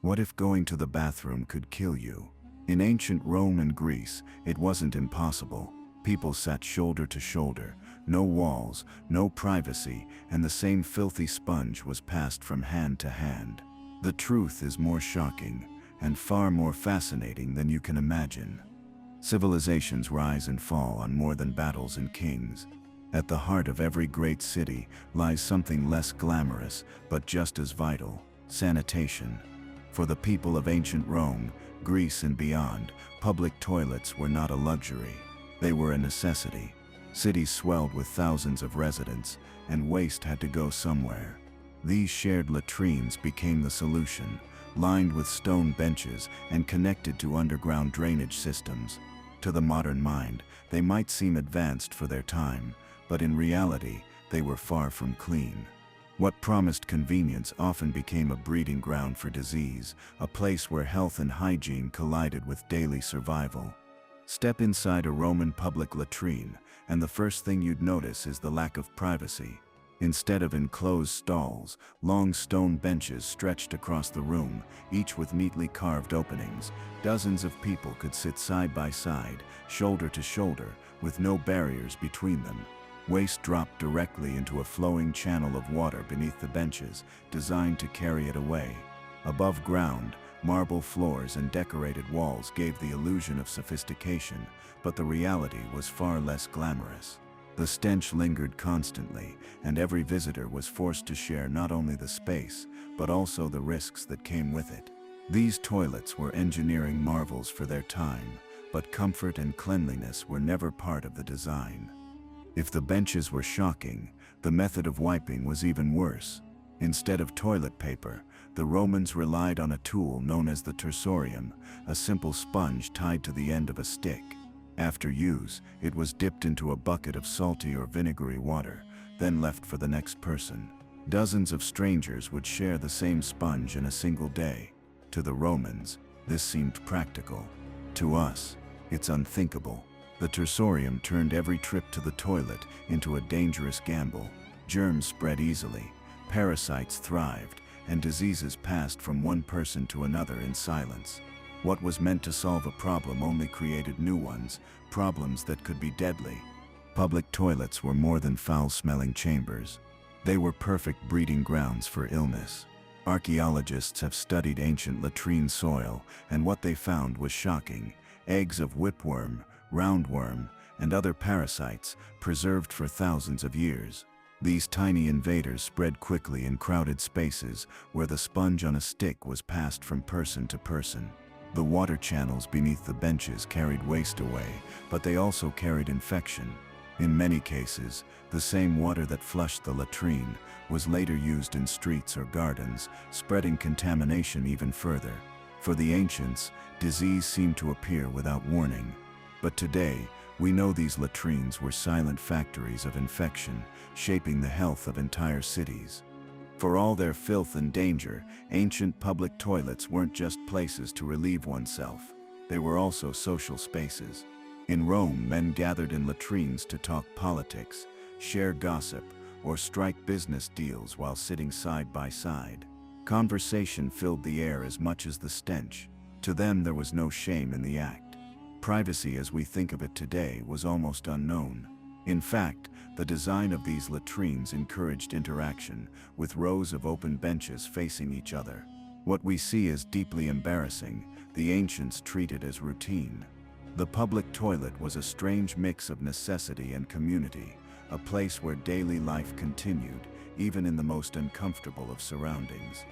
What if going to the bathroom could kill you? In ancient Rome and Greece, it wasn't impossible. People sat shoulder to shoulder, no walls, no privacy, and the same filthy sponge was passed from hand to hand. The truth is more shocking and far more fascinating than you can imagine. Civilizations rise and fall on more than battles and kings. At the heart of every great city lies something less glamorous, but just as vital: sanitation. For the people of ancient Rome, Greece and beyond, public toilets were not a luxury. They were a necessity. Cities swelled with thousands of residents, and waste had to go somewhere. These shared latrines became the solution, lined with stone benches and connected to underground drainage systems. To the modern mind, they might seem advanced for their time, but in reality, they were far from clean. What promised convenience often became a breeding ground for disease, a place where health and hygiene collided with daily survival. Step inside a Roman public latrine, and the first thing you'd notice is the lack of privacy. Instead of enclosed stalls, long stone benches stretched across the room, each with neatly carved openings. Dozens of people could sit side by side, shoulder to shoulder, with no barriers between them. Waste dropped directly into a flowing channel of water beneath the benches, designed to carry it away. Above ground, marble floors and decorated walls gave the illusion of sophistication, but the reality was far less glamorous. The stench lingered constantly, and every visitor was forced to share not only the space, but also the risks that came with it. These toilets were engineering marvels for their time, but comfort and cleanliness were never part of the design. If the benches were shocking, the method of wiping was even worse. Instead of toilet paper, the Romans relied on a tool known as the tersorium, a simple sponge tied to the end of a stick. After use, it was dipped into a bucket of salty or vinegary water, then left for the next person. Dozens of strangers would share the same sponge in a single day. To the Romans, this seemed practical. To us, it's unthinkable. The tersorium turned every trip to the toilet into a dangerous gamble. Germs spread easily, parasites thrived, and diseases passed from one person to another in silence. What was meant to solve a problem only created new ones, problems that could be deadly. Public toilets were more than foul-smelling chambers. They were perfect breeding grounds for illness. Archaeologists have studied ancient latrine soil, and what they found was shocking: eggs of whipworm, roundworm, and other parasites preserved for thousands of years. These tiny invaders spread quickly in crowded spaces where the sponge on a stick was passed from person to person. The water channels beneath the benches carried waste away, but they also carried infection. In many cases, the same water that flushed the latrine was later used in streets or gardens, spreading contamination even further. For the ancients, disease seemed to appear without warning. But today, we know these latrines were silent factories of infection, shaping the health of entire cities. For all their filth and danger, ancient public toilets weren't just places to relieve oneself. They were also social spaces. In Rome, men gathered in latrines to talk politics, share gossip, or strike business deals while sitting side by side. Conversation filled the air as much as the stench. To them, there was no shame in the act. Privacy as we think of it today was almost unknown. In fact, the design of these latrines encouraged interaction, with rows of open benches facing each other. What we see as deeply embarrassing, the ancients treated as routine. The public toilet was a strange mix of necessity and community, a place where daily life continued, even in the most uncomfortable of surroundings.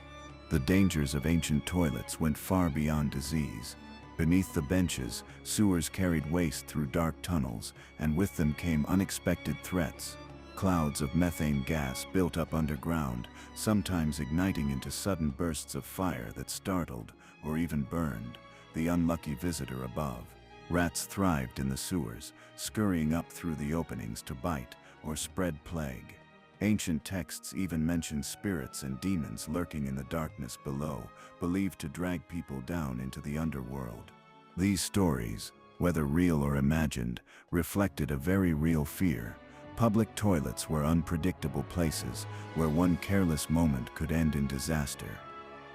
The dangers of ancient toilets went far beyond disease. Beneath the benches, sewers carried waste through dark tunnels, and with them came unexpected threats. Clouds of methane gas built up underground, sometimes igniting into sudden bursts of fire that startled, or even burned, the unlucky visitor above. Rats thrived in the sewers, scurrying up through the openings to bite or spread plague. Ancient texts even mention spirits and demons lurking in the darkness below, believed to drag people down into the underworld. These stories, whether real or imagined, reflected a very real fear. Public toilets were unpredictable places where one careless moment could end in disaster.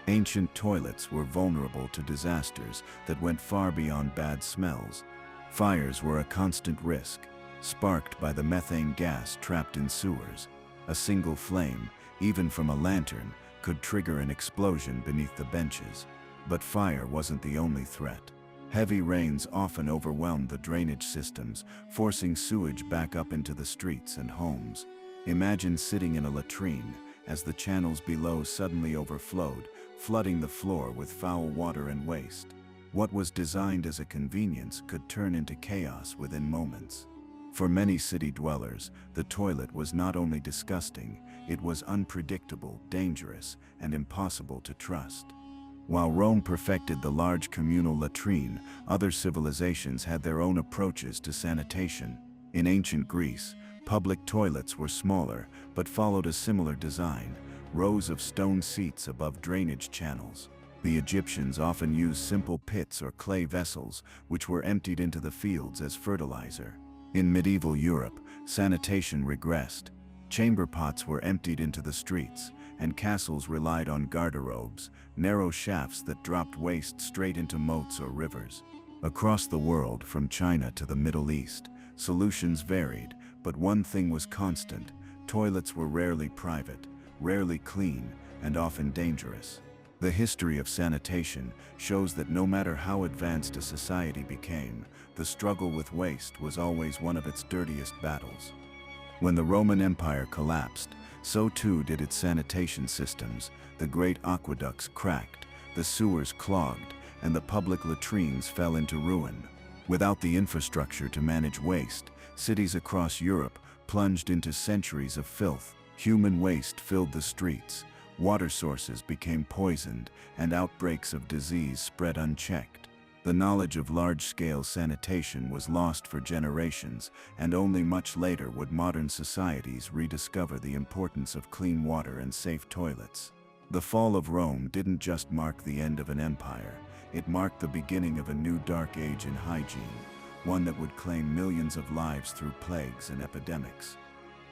Ancient toilets were vulnerable to disasters that went far beyond bad smells. Fires were a constant risk, sparked by the methane gas trapped in sewers. A single flame, even from a lantern, could trigger an explosion beneath the benches. But fire wasn't the only threat. Heavy rains often overwhelmed the drainage systems, forcing sewage back up into the streets and homes. Imagine sitting in a latrine as the channels below suddenly overflowed, flooding the floor with foul water and waste. What was designed as a convenience could turn into chaos within moments. For many city dwellers, the toilet was not only disgusting, it was unpredictable, dangerous, and impossible to trust. While Rome perfected the large communal latrine, other civilizations had their own approaches to sanitation. In ancient Greece, public toilets were smaller, but followed a similar design, rows of stone seats above drainage channels. The Egyptians often used simple pits or clay vessels, which were emptied into the fields as fertilizer. In medieval Europe, sanitation regressed. Chamber pots were emptied into the streets, and castles relied on garderobes, narrow shafts that dropped waste straight into moats or rivers. Across the world, from China to the Middle East, solutions varied, but one thing was constant: toilets were rarely private, rarely clean, and often dangerous. The history of sanitation shows that no matter how advanced a society became, the struggle with waste was always one of its dirtiest battles. When the Roman Empire collapsed, so too did its sanitation systems. The great aqueducts cracked, the sewers clogged, and the public latrines fell into ruin. Without the infrastructure to manage waste, cities across Europe plunged into centuries of filth. Human waste filled the streets, water sources became poisoned, and outbreaks of disease spread unchecked. The knowledge of large-scale sanitation was lost for generations, and only much later would modern societies rediscover the importance of clean water and safe toilets. The fall of Rome didn't just mark the end of an empire, it marked the beginning of a new dark age in hygiene, one that would claim millions of lives through plagues and epidemics.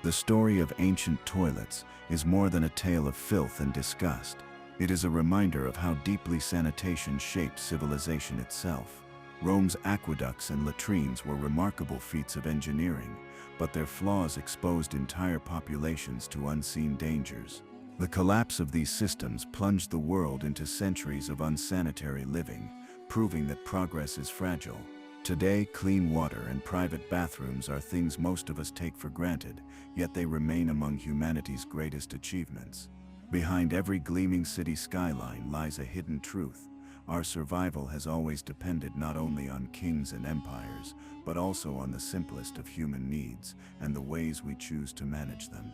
The story of ancient toilets is more than a tale of filth and disgust. It is a reminder of how deeply sanitation shaped civilization itself. Rome's aqueducts and latrines were remarkable feats of engineering, but their flaws exposed entire populations to unseen dangers. The collapse of these systems plunged the world into centuries of unsanitary living, proving that progress is fragile. Today, clean water and private bathrooms are things most of us take for granted, yet they remain among humanity's greatest achievements. Behind every gleaming city skyline lies a hidden truth. Our survival has always depended not only on kings and empires, but also on the simplest of human needs and the ways we choose to manage them.